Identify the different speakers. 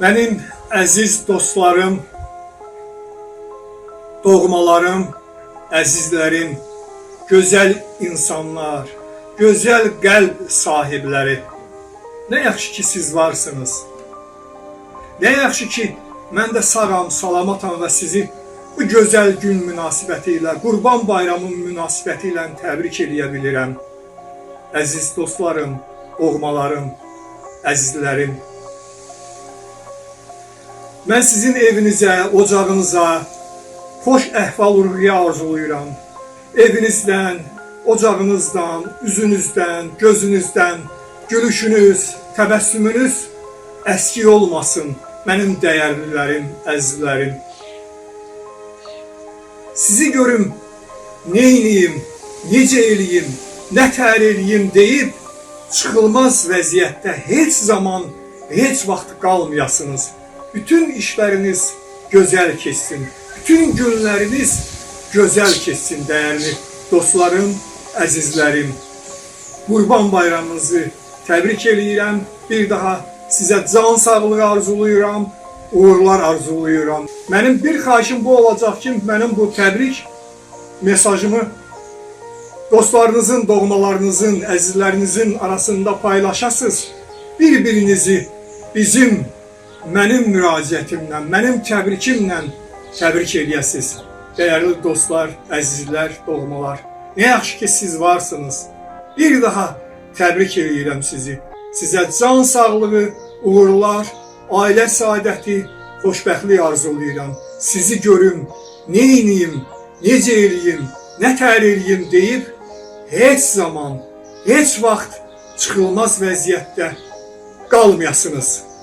Speaker 1: Mənim əziz dostlarım, doğmalarım, əzizlərim, gözəl insanlar, gözəl qəlb sahibləri. Nə yaxşı ki siz varsınız. Nə yaxşı ki mən də sağam, salamatam və sizi bu gözəl gün münasibəti ilə, Qurban Bayramı münasibəti ilə təbrik edə bilirəm. Əziz dostlarım, doğmalarım, əzizlərim. Mən sizin evinizə, ocağınıza xoş əhval-ruhiyyə arzulayıram. Evinizdən, ocağınızdan, üzünüzdən, gözünüzdən gülüşünüz, təbəssümünüz əskik olmasın mənim dəyərlilərim, əzizlərim. Sizi görüm, neyniyim, necə eləyim, nə tər eləyim deyib, çıxılmaz vəziyyətdə heç zaman, heç vaxt qalmayasınız. Bütün işləriniz gözəl keçsin, bütün günləriniz gözəl keçsin dəyərli dostlarım, əzizlərim. Qurban bayramınızı təbrik edirəm. Bir daha sizə can sağlığı arzulayıram, uğurlar arzulayıram. Mənim bir xahişim bu olacaq ki, mənim bu təbrik mesajımı dostlarınızın, doğmalarınızın, əzizlərinizin arasında paylaşasınız. Bir-birinizi mənim müraciətimlə, mənim təbrikimlə təbrik edəsiniz. Dəyərli dostlar, əzizlər, doğmalar. Nə yaxşı ki siz varsınız. Bir daha təbrik edirəm sizi. Sizə can sağlığı, uğurlar, ailə saadəti, xoşbəxtlik arzulayıram. Sizi görüm, neyniyim, necə eləyim, nə tər eləyim deyib, heç zaman, heç vaxt çıxılmaz vəziyyətdə qalmayasınız.